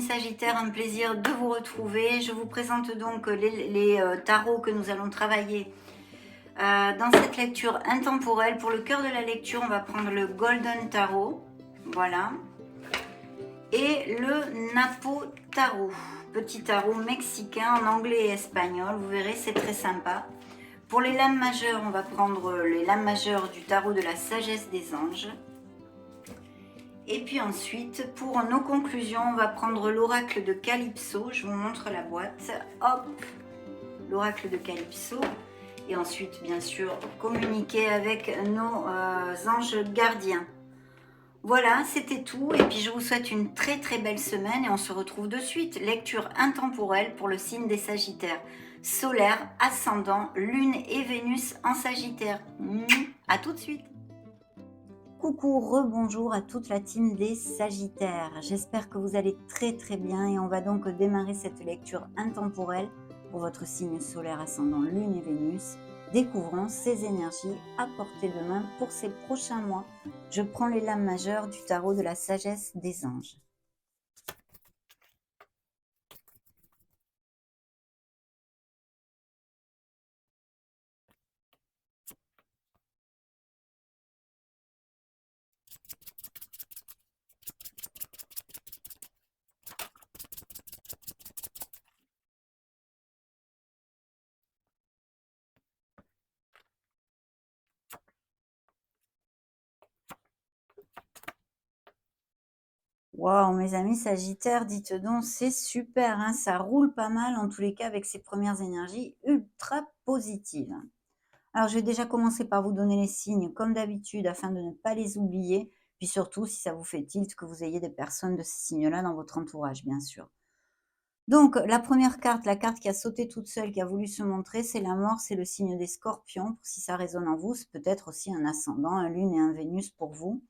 Sagittaire, un plaisir de vous retrouver. Je vous présente donc les tarots que nous allons travailler dans cette lecture intemporelle. Pour le cœur de la lecture, on va prendre le Golden Tarot, voilà, et le Napo Tarot, petit tarot mexicain en anglais et espagnol. Vous verrez, c'est très sympa. Pour les lames majeures, on va prendre les lames majeures du tarot de la sagesse des anges. Et puis ensuite, pour nos conclusions, on va prendre l'oracle de Calypso. Je vous montre la boîte. Hop, l'oracle de Calypso. Et ensuite, bien sûr, communiquer avec nos anges gardiens. Voilà, c'était tout. Et puis, je vous souhaite une très très belle semaine. Et on se retrouve de suite. Lecture intemporelle pour le signe des Sagittaires. Solaire, ascendant, Lune et Vénus en Sagittaire. À tout de suite. Coucou, rebonjour à toute la team des Sagittaires. J'espère que vous allez très très bien et on va donc démarrer cette lecture intemporelle pour votre signe solaire ascendant Lune et Vénus. Découvrons ces énergies à portée de main pour ces prochains mois. Je prends les lames majeures du tarot de la sagesse des anges. Waouh, mes amis Sagittaires, dites donc, c'est super, hein, ça roule pas mal en tous les cas avec ces premières énergies ultra positives. Alors, je vais déjà commencer par vous donner les signes comme d'habitude afin de ne pas les oublier. Puis surtout, si ça vous fait tilt, que vous ayez des personnes de ces signes-là dans votre entourage, bien sûr. Donc, la première carte, la carte qui a sauté toute seule, qui a voulu se montrer, c'est la mort, c'est le signe des scorpions. Si ça résonne en vous, c'est peut-être aussi un ascendant, un lune et un Vénus pour vous.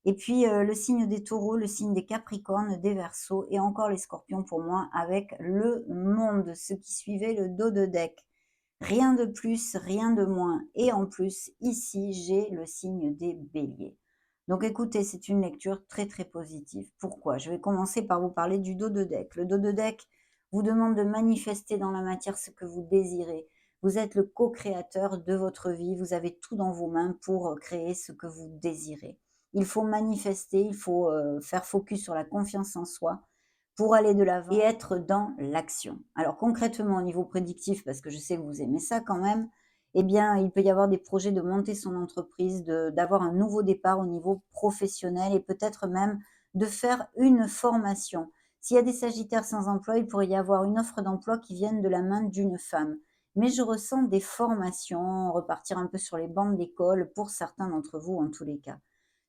Et puis, le signe des taureaux, le signe des capricornes, des verseaux et encore les scorpions pour moi avec le monde, ce qui suivait le dos de deck. Rien de plus, rien de moins. Et en plus, ici, j'ai le signe des béliers. Donc écoutez, c'est une lecture très très positive. Pourquoi? Je vais commencer par vous parler du dos de deck. Le dos de deck vous demande de manifester dans la matière ce que vous désirez. Vous êtes le co-créateur de votre vie. Vous avez tout dans vos mains pour créer ce que vous désirez. Il faut manifester, il faut faire focus sur la confiance en soi pour aller de l'avant et être dans l'action. Alors concrètement au niveau prédictif, parce que je sais que vous aimez ça quand même, eh bien il peut y avoir des projets de monter son entreprise, d'avoir un nouveau départ au niveau professionnel et peut-être même de faire une formation. S'il y a des sagittaires sans emploi, il pourrait y avoir une offre d'emploi qui vienne de la main d'une femme. Mais je ressens des formations, repartir un peu sur les bancs d'école pour certains d'entre vous en tous les cas.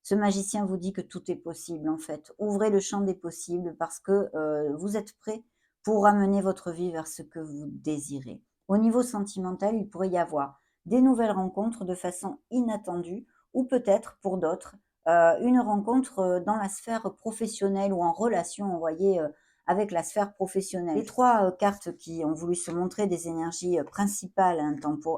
Ce magicien vous dit que tout est possible en fait. Ouvrez le champ des possibles parce que vous êtes prêt pour amener votre vie vers ce que vous désirez. Au niveau sentimental, il pourrait y avoir des nouvelles rencontres de façon inattendue ou peut-être pour d'autres une rencontre dans la sphère professionnelle ou en relation, vous voyez, avec la sphère professionnelle. Les trois cartes qui ont voulu se montrer des énergies principales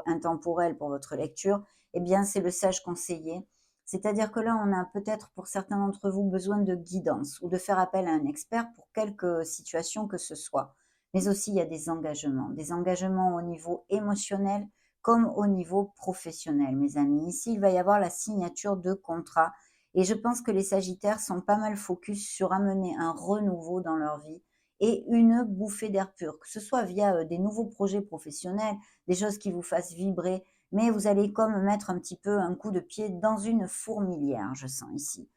intemporelles pour votre lecture, eh bien c'est le sage conseiller. C'est-à-dire que là, on a peut-être pour certains d'entre vous besoin de guidance ou de faire appel à un expert pour quelque situation que ce soit. Mais aussi, il y a des engagements au niveau émotionnel comme au niveau professionnel, mes amis. Ici, il va y avoir la signature de contrats et je pense que les Sagittaires sont pas mal focus sur amener un renouveau dans leur vie et une bouffée d'air pur, que ce soit via des nouveaux projets professionnels, des choses qui vous fassent vibrer, mais vous allez comme mettre un petit peu un coup de pied dans une fourmilière, je sens ici.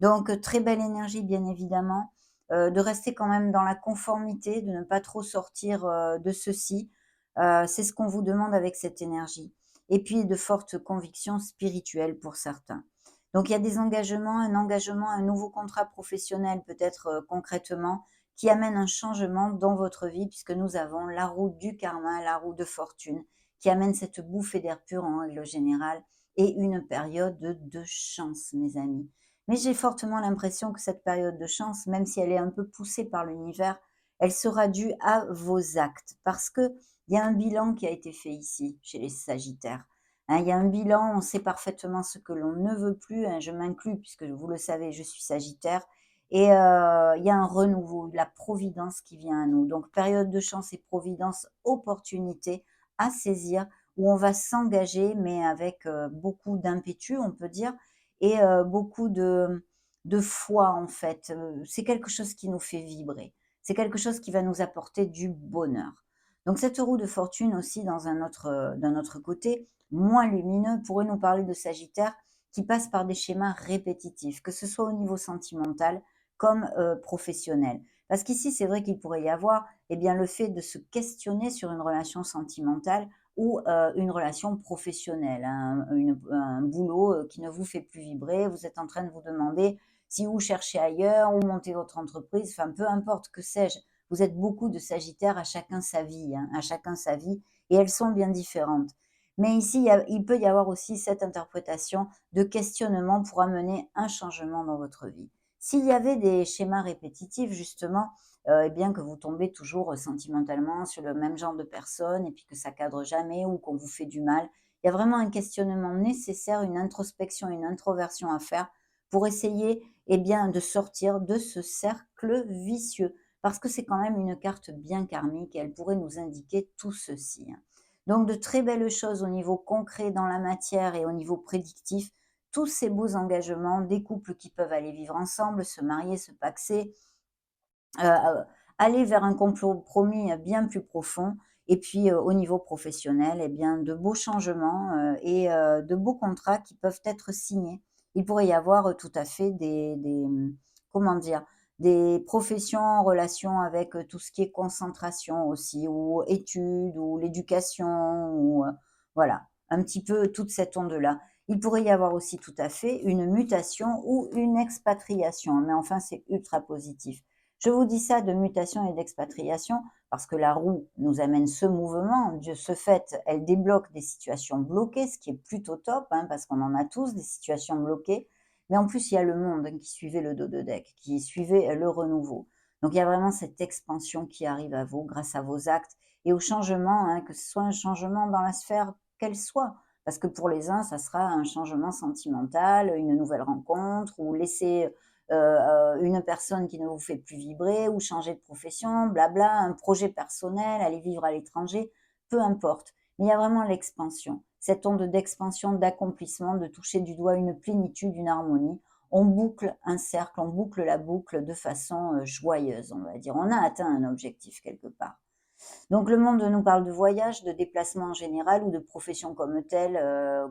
Donc, très belle énergie, bien évidemment, de rester quand même dans la conformité, de ne pas trop sortir de ceci. C'est ce qu'on vous demande avec cette énergie. Et puis, de fortes convictions spirituelles pour certains. Donc, il y a des engagements, un engagement, un nouveau contrat professionnel, peut-être concrètement, qui amène un changement dans votre vie, puisque nous avons la roue du karma, la roue de fortune, qui amène cette bouffée d'air pur en règle générale et une période de chance, mes amis. Mais j'ai fortement l'impression que cette période de chance, même si elle est un peu poussée par l'univers, elle sera due à vos actes, parce que il y a un bilan qui a été fait ici, chez les Sagittaires. Hein, il y a un bilan, on sait parfaitement ce que l'on ne veut plus, hein, je m'inclus, puisque vous le savez, je suis Sagittaire, et il y a un renouveau, la providence qui vient à nous. Donc période de chance et providence, opportunité à saisir où on va s'engager, mais avec, beaucoup d'impétu, on peut dire et beaucoup de foi, en fait. C'est quelque chose qui nous fait vibrer. C'est quelque chose qui va nous apporter du bonheur. Donc cette roue de fortune aussi d'un autre côté, moins lumineux, pourrait nous parler de Sagittaire qui passe par des schémas répétitifs, que ce soit au niveau sentimental comme, professionnel. Parce qu'ici, c'est vrai qu'il pourrait y avoir, eh bien, le fait de se questionner sur une relation sentimentale ou, une relation professionnelle, un boulot, qui ne vous fait plus vibrer. Vous êtes en train de vous demander si vous cherchez ailleurs ou monter votre entreprise, enfin, peu importe, que sais-je. Vous êtes beaucoup de Sagittaires, à chacun sa vie, hein, à chacun sa vie et elles sont bien différentes. Mais ici, il peut y avoir aussi cette interprétation de questionnement pour amener un changement dans votre vie. S'il y avait des schémas répétitifs justement, eh bien que vous tombez toujours, sentimentalement sur le même genre de personne et puis que ça cadre jamais ou qu'on vous fait du mal, il y a vraiment un questionnement nécessaire, une introspection, une introversion à faire pour essayer, eh bien, de sortir de ce cercle vicieux. Parce que c'est quand même une carte bien karmique et elle pourrait nous indiquer tout ceci, hein. Donc de très belles choses au niveau concret dans la matière et au niveau prédictif, tous ces beaux engagements, des couples qui peuvent aller vivre ensemble, se marier, se paxer, aller vers un compromis, bien plus profond et puis, au niveau professionnel et bien de beaux changements, et de beaux contrats qui peuvent être signés. Il pourrait y avoir, tout à fait comment dire? Des professions en relation avec, tout ce qui est concentration aussi ou études ou l'éducation ou, voilà, un petit peu toute cette onde-là. Il pourrait y avoir aussi tout à fait une mutation ou une expatriation, mais enfin c'est ultra positif. Je vous dis ça de mutation et d'expatriation parce que la roue nous amène ce mouvement. De ce fait, elle débloque des situations bloquées, ce qui est plutôt top, hein, parce qu'on en a tous des situations bloquées. Mais en plus, il y a le monde qui suivait le dos de deck, qui suivait le renouveau. Donc il y a vraiment cette expansion qui arrive à vous grâce à vos actes et au changement, hein, que ce soit un changement dans la sphère qu'elle soit. Parce que pour les uns, ça sera un changement sentimental, une nouvelle rencontre, ou laisser une personne qui ne vous fait plus vibrer ou changer de profession, blabla, un projet personnel, aller vivre à l'étranger, peu importe. Mais il y a vraiment l'expansion, cette onde d'expansion, d'accomplissement, de toucher du doigt une plénitude, une harmonie. On boucle un cercle, on boucle la boucle de façon joyeuse, on va dire. On a atteint un objectif quelque part. Donc le monde nous parle de voyage, de déplacement en général ou de profession comme telle,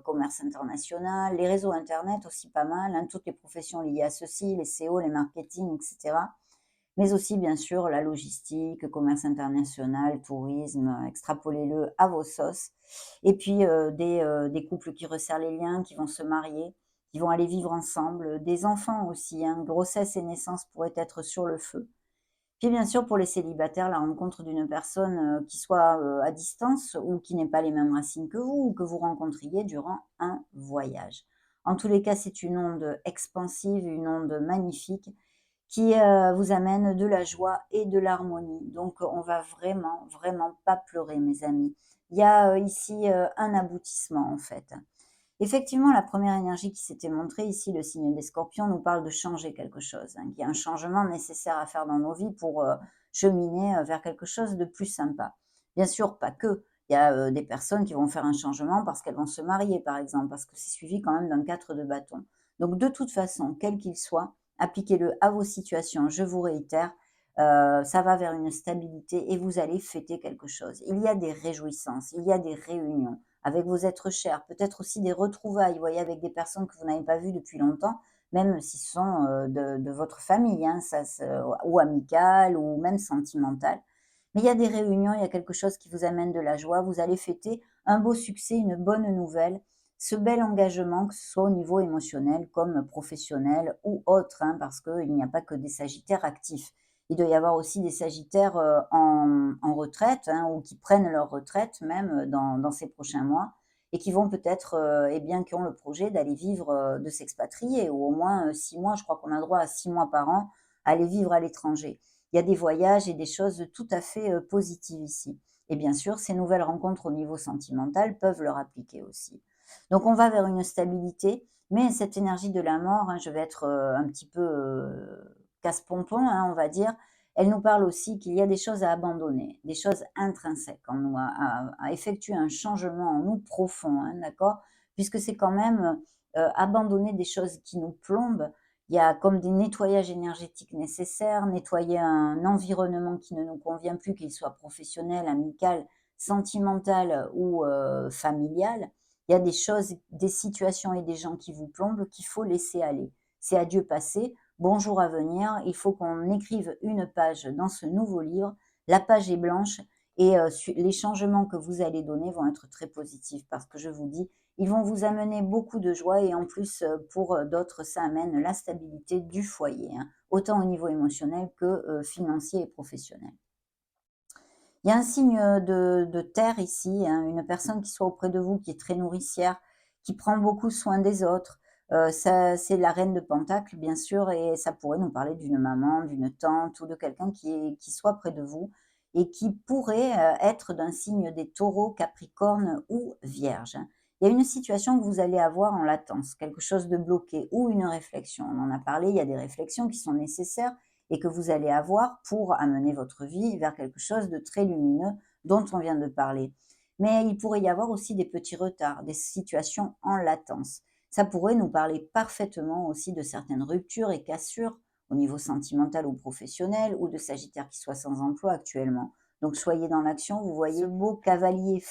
commerce international, les réseaux internet aussi pas mal, hein, toutes les professions liées à ceci, les SEO, les marketing, et cetera. Mais aussi bien sûr la logistique, commerce international, tourisme, extrapolez-le à vos sauces. Et puis, des couples qui resserrent les liens, qui vont se marier, qui vont aller vivre ensemble, des enfants aussi, hein, grossesse et naissance pourraient être sur le feu. Puis bien sûr, pour les célibataires, la rencontre d'une personne, qui soit, à distance ou qui n'ait pas les mêmes racines que vous ou que vous rencontriez durant un voyage. En tous les cas, c'est une onde expansive, une onde magnifique qui, vous amène de la joie et de l'harmonie. Donc, on va vraiment, vraiment pas pleurer mes amis. Il y a, ici, un aboutissement en fait. Effectivement, la première énergie qui s'était montrée ici, le signe des Scorpions, nous parle de changer quelque chose, hein, qu'il y a un changement nécessaire à faire dans nos vies pour cheminer vers quelque chose de plus sympa. Bien sûr, pas que. Il y a des personnes qui vont faire un changement parce qu'elles vont se marier, par exemple, parce que c'est suivi quand même d'un 4 de bâton. Donc, de toute façon, quel qu'il soit, appliquez-le à vos situations. Je vous réitère, ça va vers une stabilité et vous allez fêter quelque chose. Il y a des réjouissances, il y a des réunions avec vos êtres chers, peut-être aussi des retrouvailles, vous voyez, avec des personnes que vous n'avez pas vues depuis longtemps, même si ce sont de votre famille, hein, ou amicales, ou même sentimentales. Mais il y a des réunions, il y a quelque chose qui vous amène de la joie, vous allez fêter un beau succès, une bonne nouvelle, ce bel engagement, que ce soit au niveau émotionnel comme professionnel ou autre, hein, parce qu'il n'y a pas que des sagittaires actifs. Il doit y avoir aussi des sagittaires en retraite, hein, ou qui prennent leur retraite même dans ces prochains mois et qui vont peut-être, eh bien, qui ont le projet d'aller vivre, de s'expatrier ou au moins 6 mois, je crois qu'on a droit à 6 mois par an, à aller vivre à l'étranger. Il y a des voyages et des choses tout à fait positives ici. Et bien sûr, ces nouvelles rencontres au niveau sentimental peuvent leur appliquer aussi. Donc on va vers une stabilité, mais cette énergie de la mort, hein, je vais être un petit peu casse-pompons, hein, on va dire, elle nous parle aussi qu'il y a des choses à abandonner, des choses intrinsèques en nous, à effectuer un changement en nous profond, hein, d'accord? Puisque c'est quand même, abandonner des choses qui nous plombent. Il y a comme des nettoyages énergétiques nécessaires, nettoyer un environnement qui ne nous convient plus, qu'il soit professionnel, amical, sentimental ou, familial. Il y a des choses, des situations et des gens qui vous plombent qu'il faut laisser aller. C'est adieu passé, bonjour à venir. Il faut qu'on écrive une page dans ce nouveau livre. La page est blanche et les changements que vous allez donner vont être très positifs parce que je vous dis, ils vont vous amener beaucoup de joie et en plus, pour d'autres, ça amène la stabilité du foyer, hein, autant au niveau émotionnel que financier et professionnel. Il y a un signe de terre ici, hein, une personne qui soit auprès de vous, qui est très nourricière, qui prend beaucoup soin des autres. Ça, c'est la reine de Pentacle, bien sûr, et ça pourrait nous parler d'une maman, d'une tante ou de quelqu'un qui soit près de vous et qui pourrait être d'un signe des taureaux, capricornes ou vierges. Il y a une situation que vous allez avoir en latence, quelque chose de bloqué ou une réflexion. On en a parlé, il y a des réflexions qui sont nécessaires et que vous allez avoir pour amener votre vie vers quelque chose de très lumineux dont on vient de parler. Mais il pourrait y avoir aussi des petits retards, des situations en latence. Ça pourrait nous parler parfaitement aussi de certaines ruptures et cassures au niveau sentimental ou professionnel, ou de Sagittaire qui soit sans emploi actuellement. Donc soyez dans l'action, vous voyez ce beau cavalier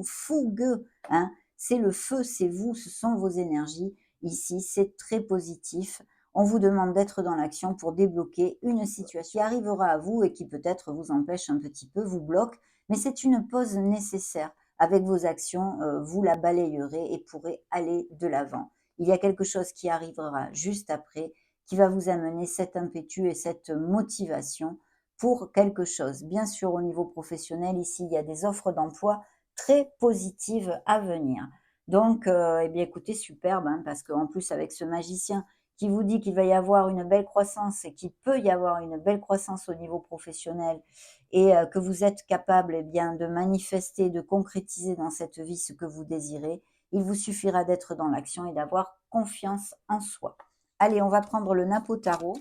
fougueux, hein, c'est le feu, c'est vous, ce sont vos énergies. Ici, c'est très positif. On vous demande d'être dans l'action pour débloquer une situation qui arrivera à vous et qui peut-être vous empêche un petit peu, vous bloque, mais c'est une pause nécessaire. Avec vos actions, vous la balayerez et pourrez aller de l'avant. Il y a quelque chose qui arrivera juste après, qui va vous amener cet impétu et cette motivation pour quelque chose. Bien sûr, au niveau professionnel, ici, il y a des offres d'emploi très positives à venir. Donc, eh bien, écoutez, superbe, hein, parce qu'en plus, avec ce magicien qui vous dit qu'il va y avoir une belle croissance et qu'il peut y avoir une belle croissance au niveau professionnel et que vous êtes capable, eh bien, de manifester, de concrétiser dans cette vie ce que vous désirez, il vous suffira d'être dans l'action et d'avoir confiance en soi. Allez, on va prendre le Napo Tarot.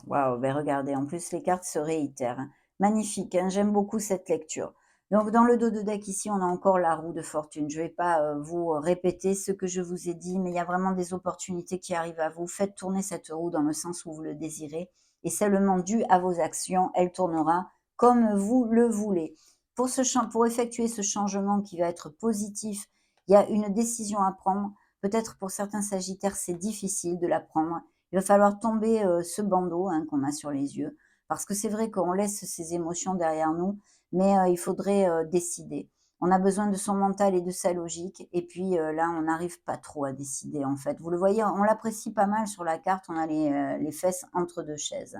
Waouh, ben regardez, en plus les cartes se réitèrent, hein. Magnifique, hein, j'aime beaucoup cette lecture. Donc dans le dos de deck ici, on a encore la roue de fortune. Je ne vais pas vous répéter ce que je vous ai dit, mais il y a vraiment des opportunités qui arrivent à vous. Faites tourner cette roue dans le sens où vous le désirez et seulement dû à vos actions, elle tournera comme vous le voulez. Pour effectuer ce changement qui va être positif, il y a une décision à prendre. Peut-être pour certains Sagittaires, c'est difficile de la prendre. Il va falloir tomber ce bandeau, hein, qu'on a sur les yeux, parce que c'est vrai qu'on laisse ces émotions derrière nous, mais il faudrait décider. On a besoin de son mental et de sa logique, et puis là, on n'arrive pas trop à décider en fait. Vous le voyez, on l'apprécie pas mal sur la carte, on a les fesses entre deux chaises.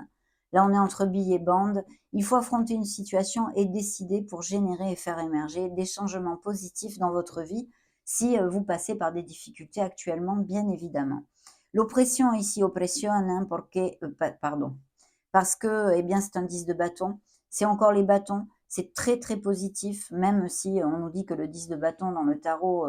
Là, on est entre billes et bandes. Il faut affronter une situation et décider pour générer et faire émerger des changements positifs dans votre vie si vous passez par des difficultés actuellement, bien évidemment. L'oppression ici, oppression, hein, pardon, parce que, eh bien, c'est un 10 de bâton. C'est encore les bâtons. C'est très, très positif, même si on nous dit que le 10 de bâton dans le tarot,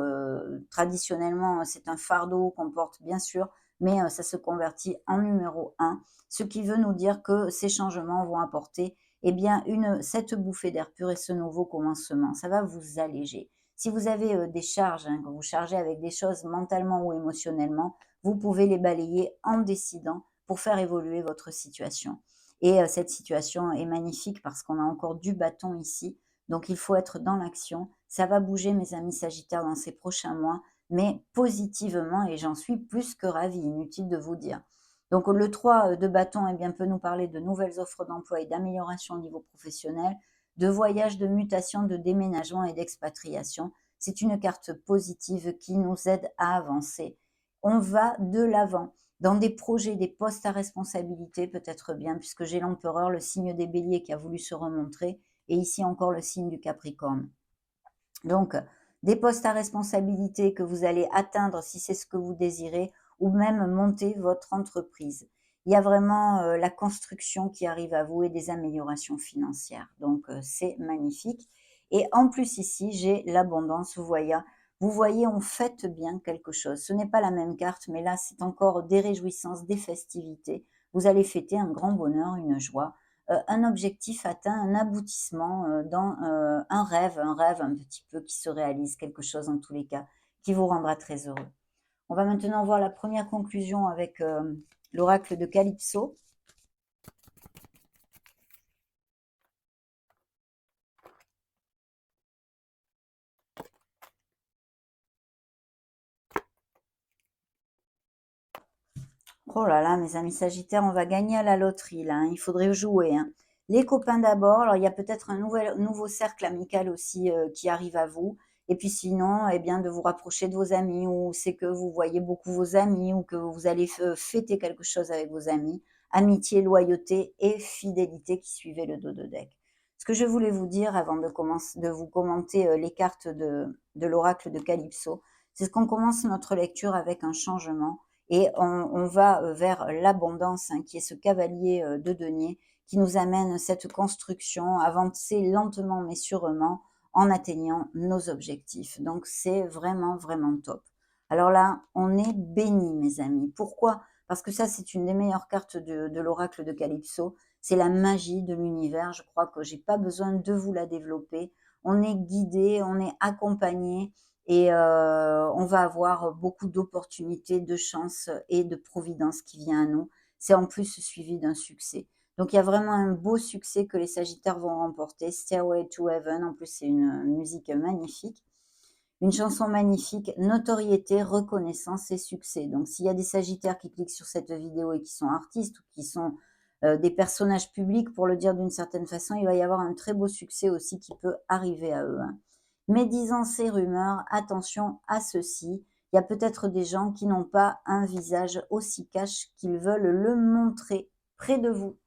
traditionnellement, c'est un fardeau qu'on porte, bien sûr, mais ça se convertit en numéro un, ce qui veut nous dire que ces changements vont apporter, eh bien, cette bouffée d'air pur et ce nouveau commencement. Ça va vous alléger. Si vous avez des charges, hein, que vous chargez avec des choses mentalement ou émotionnellement, vous pouvez les balayer en décidant pour faire évoluer votre situation. Et cette situation est magnifique parce qu'on a encore du bâton ici. Donc il faut être dans l'action. Ça va bouger, mes amis Sagittaires, dans ces prochains mois, mais positivement, et j'en suis plus que ravie, inutile de vous dire. Donc le 3 de bâton, eh bien, peut nous parler de nouvelles offres d'emploi et d'amélioration au niveau professionnel, de voyage, de mutation, de déménagement et d'expatriation. C'est une carte positive qui nous aide à avancer. On va de l'avant dans des projets, des postes à responsabilité, peut-être bien, puisque j'ai l'empereur, le signe des béliers qui a voulu se remontrer, et ici encore le signe du Capricorne. Donc, des postes à responsabilité que vous allez atteindre si c'est ce que vous désirez, ou même monter votre entreprise. Il y a vraiment la construction qui arrive à vous et des améliorations financières. Donc, c'est magnifique. Et en plus ici, j'ai l'abondance. Vous voyez, on fête bien quelque chose. Ce n'est pas la même carte, mais là, c'est encore des réjouissances, des festivités. Vous allez fêter un grand bonheur, une joie, un objectif atteint, un aboutissement dans un rêve un petit peu qui se réalise, quelque chose en tous les cas, qui vous rendra très heureux. On va maintenant voir la première conclusion avec l'oracle de Calypso. Oh là là, mes amis Sagittaires, on va gagner à la loterie là, hein. Il faudrait jouer, hein. Les copains d'abord, alors il y a peut-être un nouveau cercle amical aussi qui arrive à vous. Et puis sinon, eh bien, de vous rapprocher de vos amis, ou c'est que vous voyez beaucoup vos amis, ou que vous allez fêter quelque chose avec vos amis. Amitié, loyauté et fidélité qui suivait le dos de deck. Ce que je voulais vous dire avant de vous commenter les cartes de l'oracle de Calypso, c'est qu'on commence notre lecture avec un changement et on va vers l'abondance, hein, qui est ce cavalier de denier qui nous amène cette construction, avancer lentement mais sûrement en atteignant nos objectifs. Donc c'est vraiment, vraiment top. Alors là, on est béni, mes amis. Pourquoi? Parce que ça, c'est une des meilleures cartes de l'oracle de Calypso. C'est la magie de l'univers. Je crois que j'ai pas besoin de vous la développer. On est guidé, on est accompagné et on va avoir beaucoup d'opportunités, de chances et de providence qui vient à nous. C'est en plus suivi d'un succès. Donc il y a vraiment un beau succès que les Sagittaires vont remporter. Stairway to Heaven, en plus c'est une musique magnifique. Une chanson magnifique, notoriété, reconnaissance et succès. Donc s'il y a des Sagittaires qui cliquent sur cette vidéo et qui sont artistes ou qui sont des personnages publics, pour le dire d'une certaine façon, il va y avoir un très beau succès aussi qui peut arriver à eux, hein. Médisance et rumeurs, attention à ceci. Il y a peut-être des gens qui n'ont pas un visage aussi cash qu'ils veulent le montrer près de vous.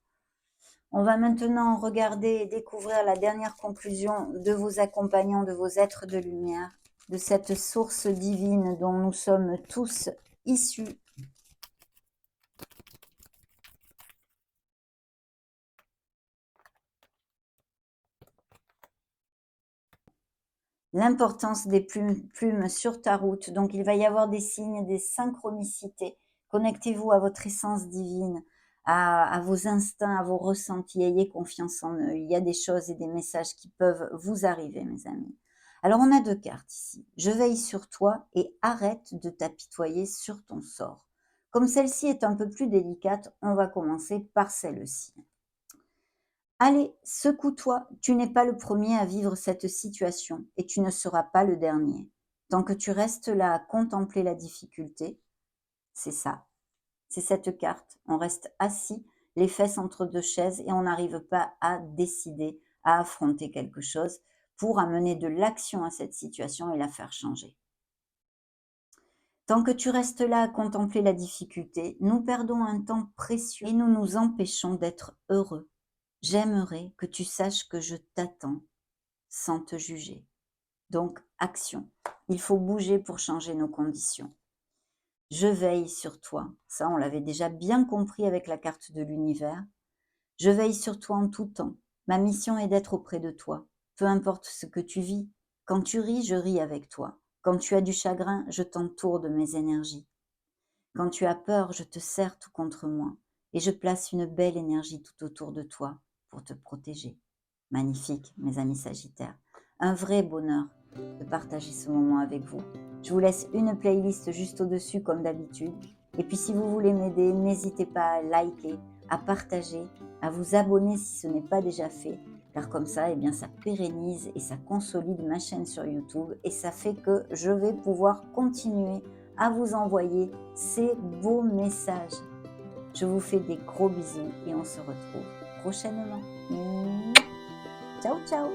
On va maintenant regarder et découvrir la dernière conclusion de vos accompagnants, de vos êtres de lumière, de cette source divine dont nous sommes tous issus. L'importance des plumes sur ta route. Donc, il va y avoir des signes, des synchronicités. Connectez-vous à votre essence divine, à vos instincts, à vos ressentis. Ayez confiance en eux. Il y a des choses et des messages qui peuvent vous arriver, mes amis. Alors, on a deux cartes ici. Je veille sur toi et arrête de t'apitoyer sur ton sort. Comme celle-ci est un peu plus délicate, on va commencer par celle-ci. Allez, secoue-toi, tu n'es pas le premier à vivre cette situation et tu ne seras pas le dernier. Tant que tu restes là à contempler la difficulté, c'est ça, c'est cette carte. On reste assis, les fesses entre deux chaises et on n'arrive pas à décider, à affronter quelque chose pour amener de l'action à cette situation et la faire changer. Tant que tu restes là à contempler la difficulté, nous perdons un temps précieux et nous nous empêchons d'être heureux. J'aimerais que tu saches que je t'attends sans te juger. Donc, action. Il faut bouger pour changer nos conditions. Je veille sur toi. Ça, on l'avait déjà bien compris avec la carte de l'univers. Je veille sur toi en tout temps. Ma mission est d'être auprès de toi. Peu importe ce que tu vis. Quand tu ris, je ris avec toi. Quand tu as du chagrin, je t'entoure de mes énergies. Quand tu as peur, je te serre tout contre moi. Et je place une belle énergie tout autour de toi pour te protéger. Magnifique, mes amis Sagittaires. Un vrai bonheur de partager ce moment avec vous. Je vous laisse une playlist juste au-dessus comme d'habitude. Et puis si vous voulez m'aider, n'hésitez pas à liker, à partager, à vous abonner si ce n'est pas déjà fait. Car comme ça, eh bien, ça pérennise et ça consolide ma chaîne sur YouTube. Et ça fait que je vais pouvoir continuer à vous envoyer ces beaux messages. Je vous fais des gros bisous et on se retrouve prochainement. Ciao, ciao!